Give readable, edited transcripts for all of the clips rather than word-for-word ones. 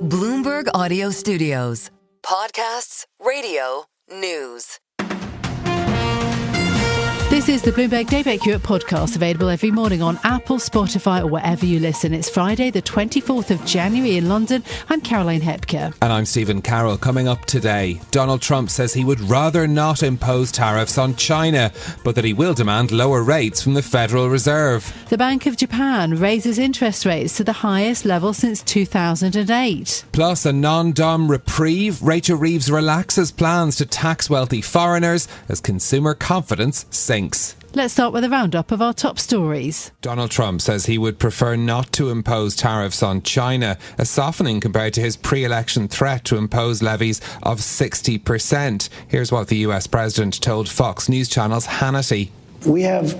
Bloomberg Audio Studios. Podcasts, radio, news. This is the Bloomberg Daybreak Europe podcast, available every morning on Apple, Spotify, or wherever you listen. It's Friday, the 24th of January in London. I'm Caroline Hepker. And I'm Stephen Carroll. Coming up today, Donald Trump says he would rather not impose tariffs on China, but that he will demand lower rates from the Federal Reserve. The Bank of Japan raises interest rates to the highest level since 2008. Plus, a non-dom reprieve. Rachel Reeves relaxes plans to tax wealthy foreigners as consumer confidence sinks. Let's start with a roundup of our top stories. Donald Trump says he would prefer not to impose tariffs on China, a softening compared to his pre-election threat to impose levies of 60%. Here's what the US president told Fox News Channel's Hannity. We have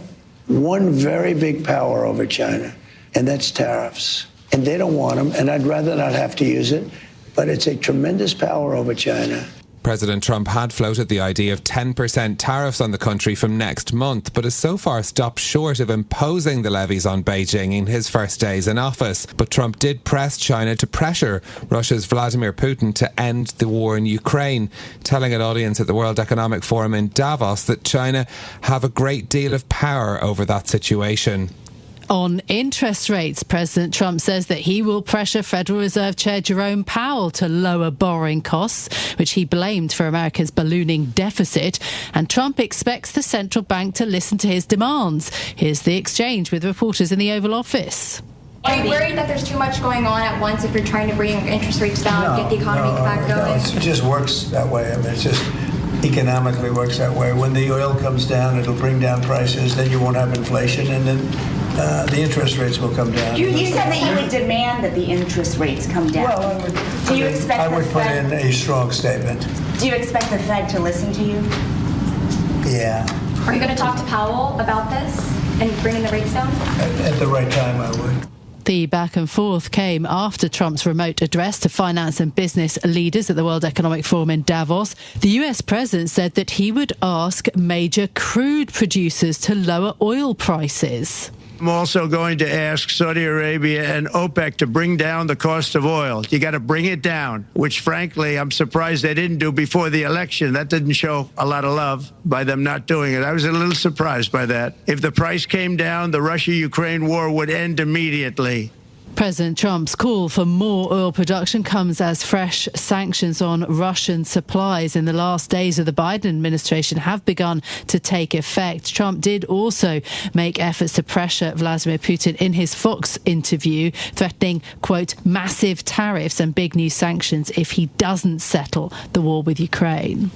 one very big power over China, and that's tariffs. And they don't want them, and I'd rather not have to use it, but it's a tremendous power over China. President Trump had floated the idea of 10% tariffs on the country from next month, but has so far stopped short of imposing the levies on Beijing in his first days in office. But Trump did press China to pressure Russia's Vladimir Putin to end the war in Ukraine, telling an audience at the World Economic Forum in Davos that China have a great deal of power over that situation. On interest rates, President Trump says that he will pressure Federal Reserve Chair Jerome Powell to lower borrowing costs, which he blamed for America's ballooning deficit. And Trump expects the central bank to listen to his demands. Here's the exchange with reporters in the Oval Office. Are you worried that there's too much going on at once if you're trying to bring interest rates down, get the economy back going? No, it just works that way. I mean, it's just economically works that way. When the oil comes down, it'll bring down prices, then you won't have inflation, and then the interest rates will come down. You said that you would demand that the interest rates come down. Well, I would put in a strong statement. Do you expect the Fed to listen to you? Yeah. Are you going to talk to Powell about this and bringing the rates down? At the right time, I would. The back and forth came after Trump's remote address to finance and business leaders at the World Economic Forum in Davos. The US president said that he would ask major crude producers to lower oil prices. I'm also going to ask Saudi Arabia and OPEC to bring down the cost of oil. You got to bring it down, which frankly, I'm surprised they didn't do before the election. That didn't show a lot of love by them not doing it. I was a little surprised by that. If the price came down, the Russia-Ukraine war would end immediately. President Trump's call for more oil production comes as fresh sanctions on Russian supplies in the last days of the Biden administration have begun to take effect. Trump did also make efforts to pressure Vladimir Putin in his Fox interview, threatening, quote, massive tariffs and big new sanctions if he doesn't settle the war with Ukraine.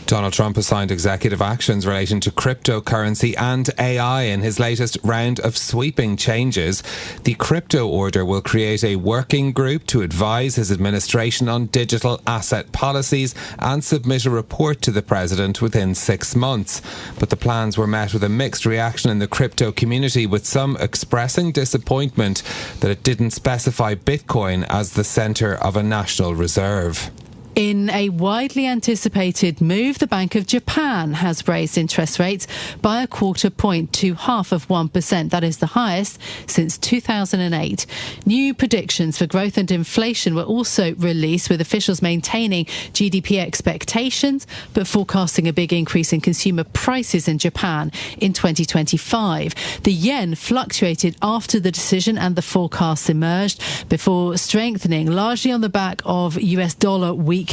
Donald Trump has signed executive actions relating to cryptocurrency and AI in his latest round of sweeping changes. The crypto order will create a working group to advise his administration on digital asset policies and submit a report to the president within 6 months. But the plans were met with a mixed reaction in the crypto community, with some expressing disappointment that it didn't specify Bitcoin as the centre of a national reserve. In a widely anticipated move, the Bank of Japan has raised interest rates by 1/4 point to 0.5%. That is the highest since 2008. New predictions for growth and inflation were also released, with officials maintaining GDP expectations but forecasting a big increase in consumer prices in Japan in 2025. The yen fluctuated after the decision and the forecasts emerged before strengthening, largely on the back of US dollar weakness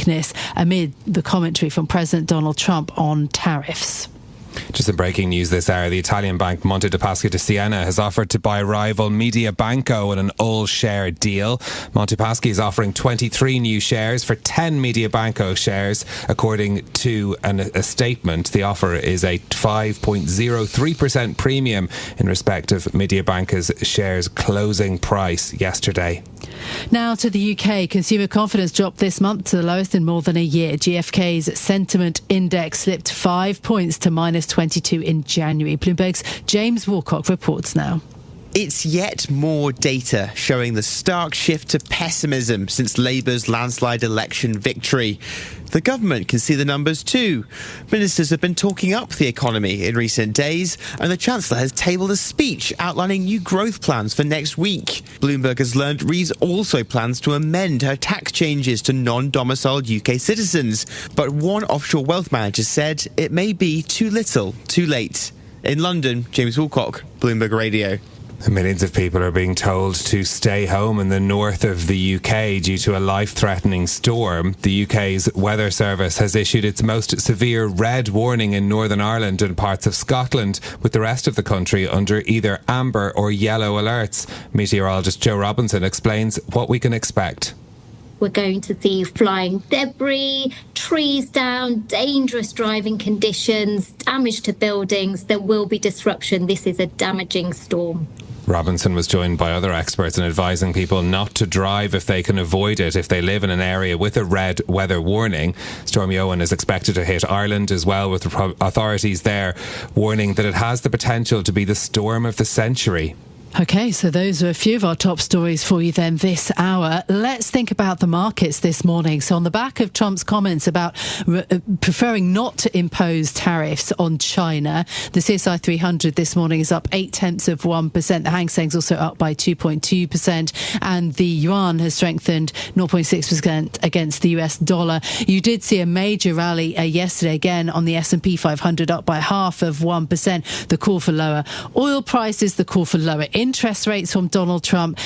amid the commentary from President Donald Trump on tariffs. Just in breaking news this hour, the Italian bank Monte dei Paschi di Siena has offered to buy rival Mediabanco in an all-share deal. Monte Paschi is offering 23 new shares for 10 Mediabanco shares. According to a statement, the offer is a 5.03% premium in respect of Mediabanco's shares closing price yesterday. Now to the UK. Consumer confidence dropped this month to the lowest in more than a year. GfK's sentiment index slipped 5 points to -22 in January. Bloomberg's James Woolcock reports now. It's yet more data showing the stark shift to pessimism since Labour's landslide election victory. The government can see the numbers too. Ministers have been talking up the economy in recent days, and the Chancellor has tabled a speech outlining new growth plans for next week. Bloomberg has learned Rees also plans to amend her tax changes to non-domiciled UK citizens. But one offshore wealth manager said it may be too little, too late. In London, James Woolcock, Bloomberg Radio. Millions of people are being told to stay home in the north of the UK due to a life-threatening storm. The UK's weather service has issued its most severe red warning in Northern Ireland and parts of Scotland, with the rest of the country under either amber or yellow alerts. Meteorologist Joe Robinson explains what we can expect. We're going to see flying debris, trees down, dangerous driving conditions, damage to buildings. There will be disruption. This is a damaging storm. Robinson was joined by other experts in advising people not to drive if they can avoid it if they live in an area with a red weather warning. Storm Owen is expected to hit Ireland as well, with authorities there warning that it has the potential to be the storm of the century. OK, so those are a few of our top stories for you then this hour. Let's think about the markets this morning. So on the back of Trump's comments about preferring not to impose tariffs on China, the CSI 300 this morning is up 0.8%. The Hang Seng's also up by 2.2%. And the yuan has strengthened 0.6% against the US dollar. You did see a major rally yesterday again on the S&P 500, up by 0.5%. The call for lower oil prices, the call for lower interest rates from Donald Trump.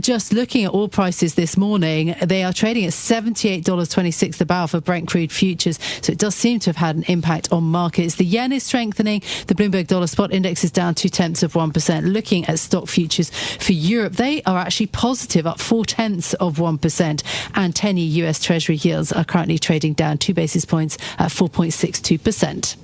Just looking at oil prices this morning, they are trading at $78.26 a barrel for Brent crude futures. So it does seem to have had an impact on markets. The yen is strengthening. The Bloomberg dollar spot index is down 0.2%. Looking at stock futures for Europe, they are actually positive, up 0.4%. And 10-year US Treasury yields are currently trading down 2 basis points at 4.62%.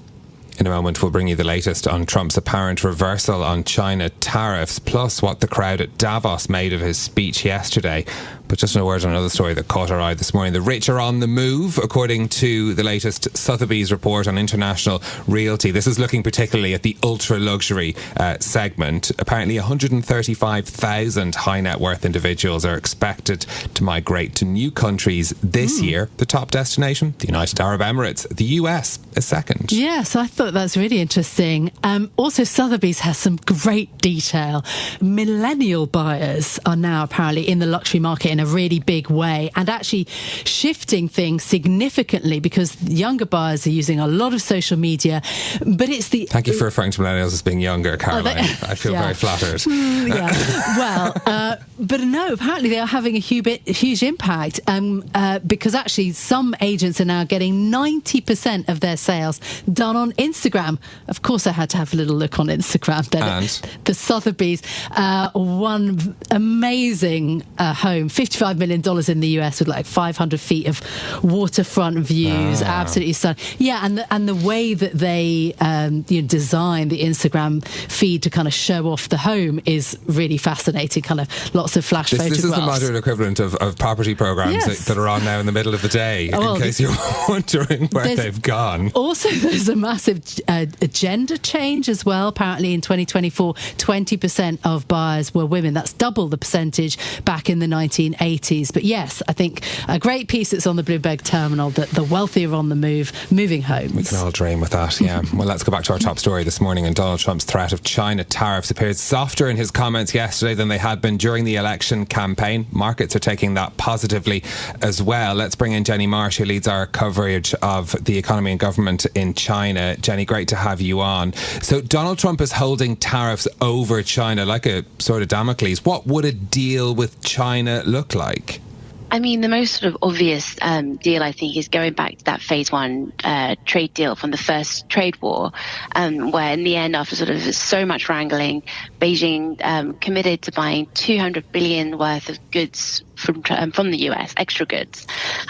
In a moment, we'll bring you the latest on Trump's apparent reversal on China tariffs, plus what the crowd at Davos made of his speech yesterday. But just a word on another story that caught our eye this morning. The rich are on the move, according to the latest Sotheby's report on international realty. This is looking particularly at the ultra-luxury segment. Apparently 135,000 high net worth individuals are expected to migrate to new countries this year. The top destination, the United Arab Emirates. The US is second. Yes, I thought that's really interesting. Also, Sotheby's has some great detail. Millennial buyers are now apparently in the luxury market in a really big way, and actually shifting things significantly because younger buyers are using a lot of social media. But it's the... Thank you for referring to millennials as being younger, Caroline. I feel very flattered. Well, but no, apparently they are having a huge impact because actually some agents are now getting 90% of their sales done on Instagram. Of course, I had to have a little look on Instagram. Then and the Sotheby's one amazing home, $55 million in the US with like 500 feet of waterfront views. Absolutely stunning. Yeah, and the way that they design the Instagram feed to kind of show off the home is really fascinating. Kind of lots of flash photographs. This is the modern equivalent of property programs that are on now in the middle of the day, in case you're wondering where they've gone. Also, there's a massive gender change as well. Apparently in 2024, 20% of buyers were women. That's double the percentage back in the 1980s. But yes, I think a great piece that's on the Bloomberg terminal, that the wealthy are on the move, moving homes. We can all dream with that, yeah. Well, let's go back to our top story this morning. And Donald Trump's threat of China tariffs appeared softer in his comments yesterday than they had been during the election campaign. Markets are taking that positively as well. Let's bring in Jenny Marsh, who leads our coverage of the economy and government in China. Jenny, great to have you on. So Donald Trump is holding tariffs over China like a sort of Damocles. What would a deal with China look like? I mean, the most sort of obvious deal, I think, is going back to that phase one trade deal from the first trade war, where in the end, after sort of so much wrangling, Beijing committed to buying $200 billion worth of goods from the US, extra goods.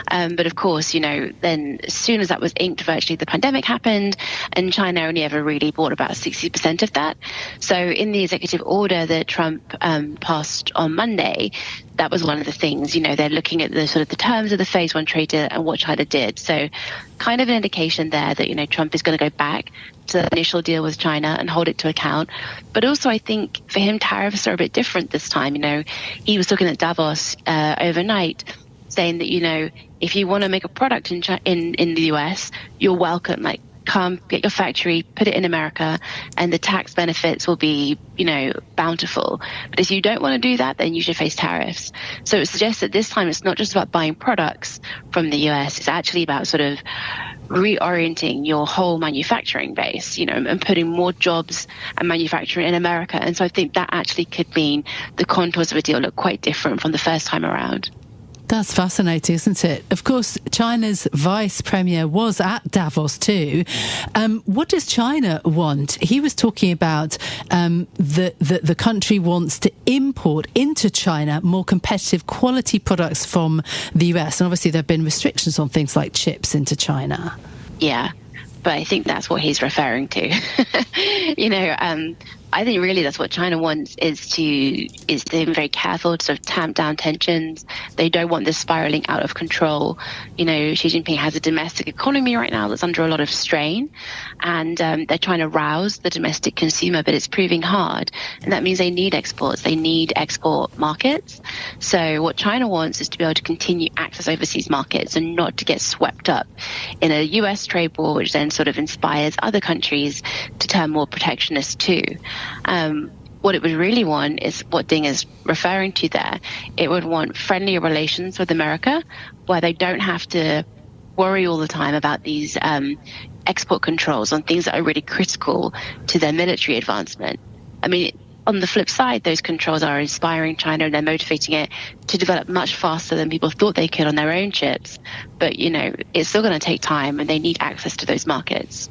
But of course, then as soon as that was inked, virtually the pandemic happened, and China only ever really bought about 60% of that. So in the executive order that Trump passed on Monday, that was one of the things, they're looking at the sort of the terms of the phase one trade deal and what China did. So kind of an indication there that, Trump is going to go back to the initial deal with China and hold it to account. But also I think for him, tariffs are a bit different this time. He was looking at Davos overnight saying that, if you want to make a product in the US, you're welcome. Like, come get your factory, put it in America, and the tax benefits will be, bountiful. But if you don't want to do that, then you should face tariffs. So it suggests that this time it's not just about buying products from the US, it's actually about sort of reorienting your whole manufacturing base, and putting more jobs and manufacturing in America. And so I think that actually could mean the contours of a deal look quite different from the first time around. That's fascinating, isn't it? Of course, China's vice premier was at Davos too. What does China want? He was talking about the country wants to import into China more competitive quality products from the US. And obviously there have been restrictions on things like chips into China. Yeah, but I think that's what he's referring to. I think really that's what China wants is to be very careful to sort of tamp down tensions. They don't want this spiraling out of control. Xi Jinping has a domestic economy right now that's under a lot of strain, and they're trying to rouse the domestic consumer, but it's proving hard. And that means they need exports. They need export markets. So what China wants is to be able to continue access overseas markets and not to get swept up in a US trade war, which then sort of inspires other countries to turn more protectionist too. What it would really want is what Ding is referring to there. It would want friendlier relations with America, where they don't have to worry all the time about these export controls on things that are really critical to their military advancement. I mean, on the flip side, those controls are inspiring China and they're motivating it to develop much faster than people thought they could on their own chips. But, it's still going to take time and they need access to those markets.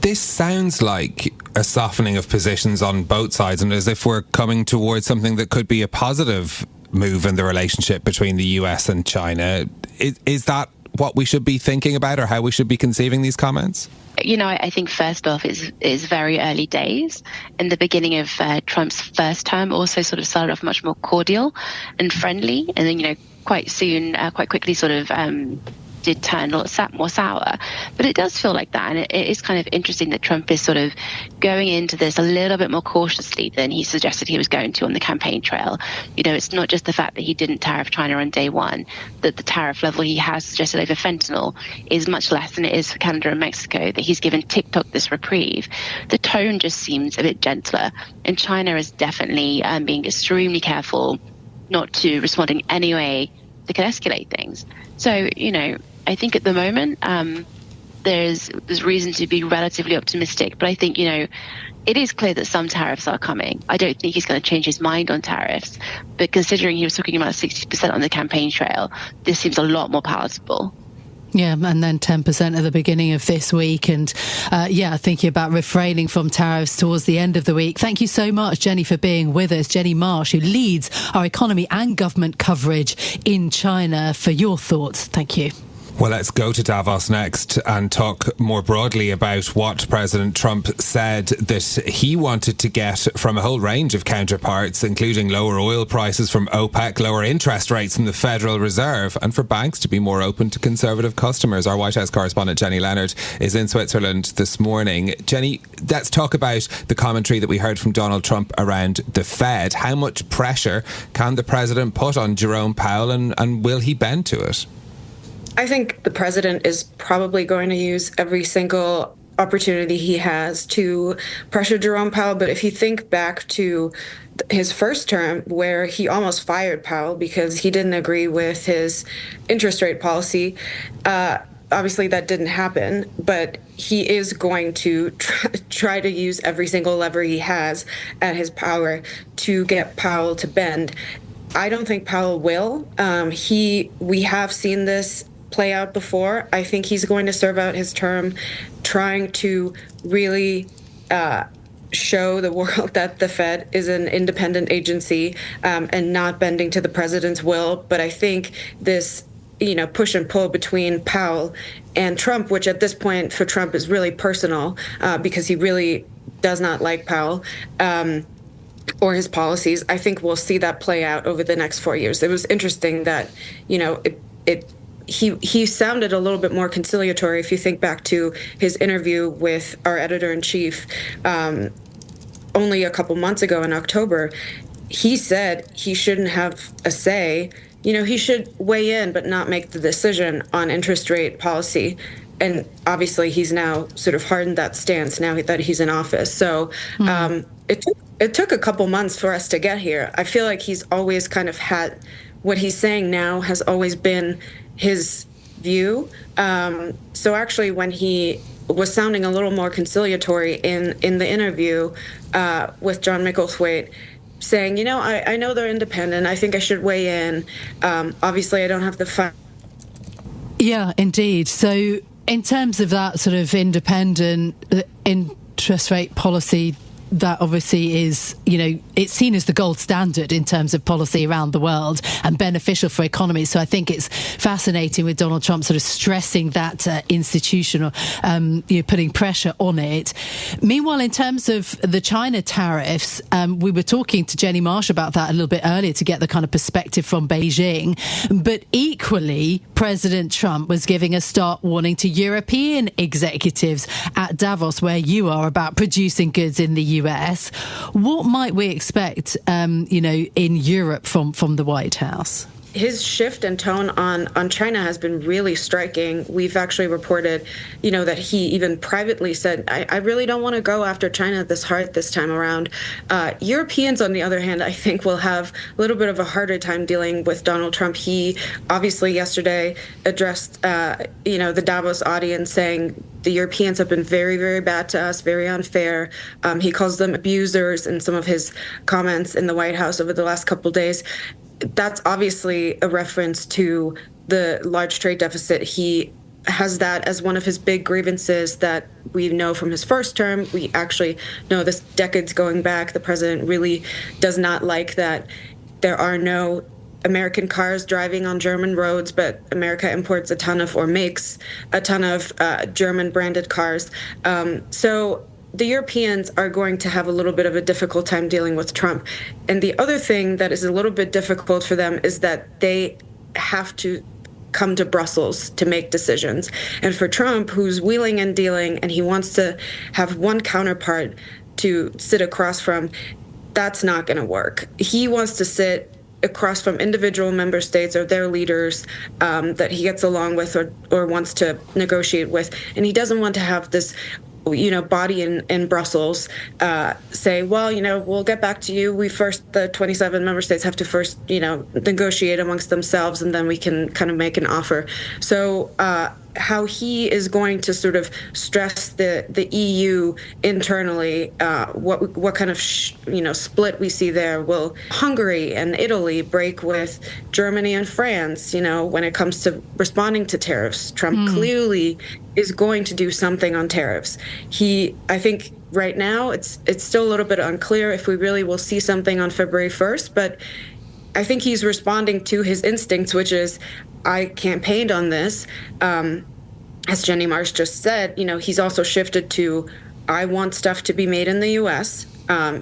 This sounds like a softening of positions on both sides, and as if we're coming towards something that could be a positive move in the relationship between the US and China. Is that what we should be thinking about, or how we should be conceiving these comments? I think first off, it's very early days. In the beginning of Trump's first term, also sort of started off much more cordial and friendly, and then quite quickly sort of did turn more sour. But it does feel like that, and it is kind of interesting that Trump is sort of going into this a little bit more cautiously than he suggested he was going to on the campaign trail. It's not just the fact that he didn't tariff China on day one, that the tariff level he has suggested over fentanyl is much less than it is for Canada and Mexico, that he's given TikTok this reprieve. The tone just seems a bit gentler, and China is definitely being extremely careful not to respond in any way that could escalate things. So, I think at the moment there's reason to be relatively optimistic. But I think, it is clear that some tariffs are coming. I don't think he's going to change his mind on tariffs. But considering he was talking about 60% on the campaign trail, this seems a lot more palatable. Yeah, and then 10% at the beginning of this week. And thinking about refraining from tariffs towards the end of the week. Thank you so much, Jenny, for being with us. Jenny Marsh, who leads our economy and government coverage in China, for your thoughts. Thank you. Well, let's go to Davos next and talk more broadly about what President Trump said that he wanted to get from a whole range of counterparts, including lower oil prices from OPEC, lower interest rates from the Federal Reserve, and for banks to be more open to conservative customers. Our White House correspondent Jenny Leonard is in Switzerland this morning. Jenny, let's talk about the commentary that we heard from Donald Trump around the Fed. How much pressure can the president put on Jerome Powell, and will he bend to it? I think the president is probably going to use every single opportunity he has to pressure Jerome Powell. But if you think back to his first term, where he almost fired Powell because he didn't agree with his interest rate policy, obviously that didn't happen. But he is going to try to use every single lever he has at his power to get Powell to bend. I don't think Powell will. We have seen this play out before. I think he's going to serve out his term trying to really show the world that the Fed is an independent agency and not bending to the president's will. But I think this, push and pull between Powell and Trump, which at this point for Trump is really personal because he really does not like Powell or his policies. I think we'll see that play out over the next 4 years. It was interesting that, He sounded a little bit more conciliatory if you think back to his interview with our editor-in-chief only a couple months ago in October. He said he shouldn't have a say. He should weigh in but not make the decision on interest rate policy. And obviously he's now sort of hardened that stance now that he's in office. So it took a couple months for us to get here. I feel like he's always kind of had what he's saying now has always been his view. So actually when he was sounding a little more conciliatory in the interview with John Micklethwait, saying, I know they're independent. I think I should weigh in. Obviously, I don't have the fun. Yeah, indeed. So in terms of that sort of independent interest rate policy, that obviously is, it's seen as the gold standard in terms of policy around the world and beneficial for economies. So I think it's fascinating with Donald Trump sort of stressing that institutional, putting pressure on it. Meanwhile, in terms of the China tariffs, we were talking to Jenny Marsh about that a little bit earlier to get the kind of perspective from Beijing. But equally, President Trump was giving a stark warning to European executives at Davos, where you are, about producing goods in the US. What might we expect, in Europe from the White House? His shift in tone on China has been really striking. We've actually reported, that he even privately said, I really don't want to go after China this hard this time around. Europeans, on the other hand, I think will have a little bit of a harder time dealing with Donald Trump. He obviously yesterday addressed, the Davos audience saying, the Europeans have been very, very bad to us, very unfair. He calls them abusers in some of his comments in the White House over the last couple of days. That's obviously a reference to the large trade deficit. He has that as one of his big grievances that we know from his first term. We actually know this decades going back. The president really does not like that there are no American cars driving on German roads, but America imports a ton of, or makes a ton of German branded cars. So the Europeans are going to have a little bit of a difficult time dealing with Trump. And the other thing that is a little bit difficult for them is that they have to come to Brussels to make decisions. And for Trump, who's wheeling and dealing, and he wants to have one counterpart to sit across from, that's not going to work. He wants to sit across from individual member states or their leaders that he gets along with or wants to negotiate with. And he doesn't want to have this body in Brussels say, well, we'll get back to you. The 27 member states have to first, negotiate amongst themselves, and then we can kind of make an offer. So how he is going to sort of stress the EU internally, what kind of split we see there. Will Hungary and Italy break with Germany and France, when it comes to responding to tariffs? Trump clearly is going to do something on tariffs. I think right now it's still a little bit unclear if we really will see something on February 1st, but I think he's responding to his instincts, which is, I campaigned on this. As Jenny Marsh just said, he's also shifted to, I want stuff to be made in the U.S.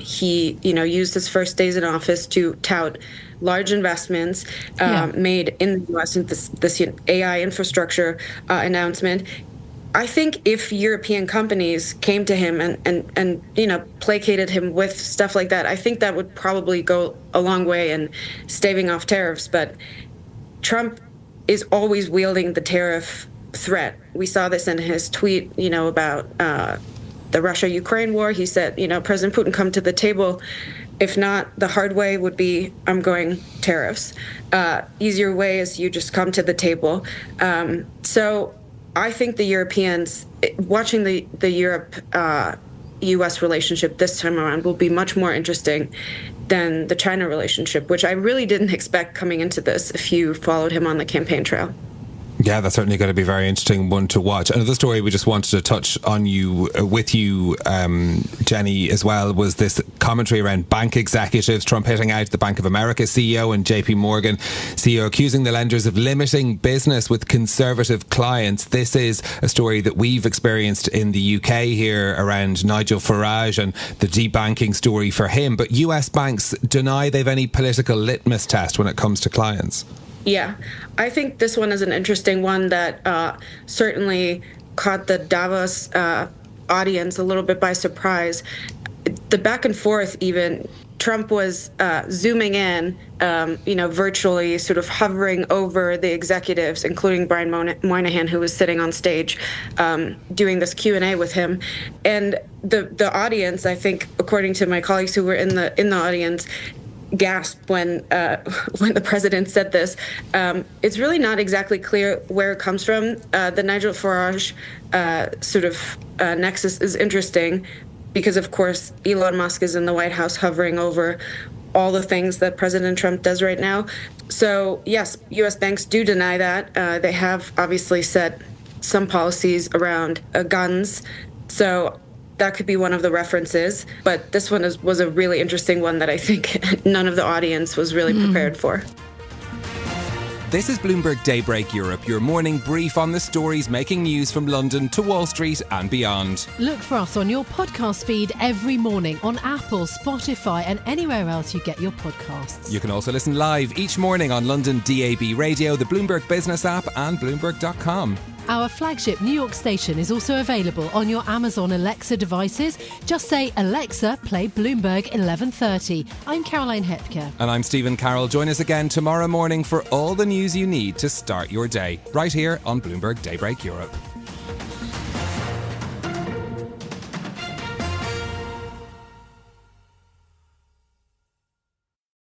He, used his first days in office to tout large investments made in the U.S. in this AI infrastructure announcement. I think if European companies came to him and placated him with stuff like that, I think that would probably go a long way in staving off tariffs. But Trump is always wielding the tariff threat. We saw this in his tweet, about the Russia-Ukraine war. He said, President Putin, come to the table. If not, the hard way would be, I'm going tariffs. Easier way is you just come to the table. So I think the Europeans, watching the Europe-U.S. relationship this time around will be much more interesting than the China relationship, which I really didn't expect coming into this if you followed him on the campaign trail. Yeah, that's certainly going to be a very interesting one to watch. Another story we just wanted to touch on with you, Jenny, as well, was this commentary around bank executives. Trump hitting out the Bank of America CEO and JP Morgan CEO, accusing the lenders of limiting business with conservative clients. This is a story that we've experienced in the UK here around Nigel Farage and the debanking story for him. But US banks deny they've any political litmus test when it comes to clients. Yeah, I think this one is an interesting one that certainly caught the Davos audience a little bit by surprise. The back and forth even Trump was zooming in, virtually sort of hovering over the executives, including Brian Moynihan, who was sitting on stage doing this Q&A with him. And the audience, I think, according to my colleagues who were in the audience, gasped when the president said this. It's really not exactly clear where it comes from. The Nigel Farage nexus is interesting because, of course, Elon Musk is in the White House hovering over all the things that President Trump does right now. So, yes, U.S. banks do deny that. They have obviously set some policies around guns. So that could be one of the references. But this one was a really interesting one that I think none of the audience was really prepared for. This is Bloomberg Daybreak Europe, your morning brief on the stories making news from London to Wall Street and beyond. Look for us on your podcast feed every morning on Apple, Spotify and anywhere else you get your podcasts. You can also listen live each morning on London DAB Radio, the Bloomberg Business app and Bloomberg.com. Our flagship New York station is also available on your Amazon Alexa devices. Just say, Alexa, play Bloomberg 1130. I'm Caroline Hepker. And I'm Stephen Carroll. Join us again tomorrow morning for all the news you need to start your day, right here on Bloomberg Daybreak Europe.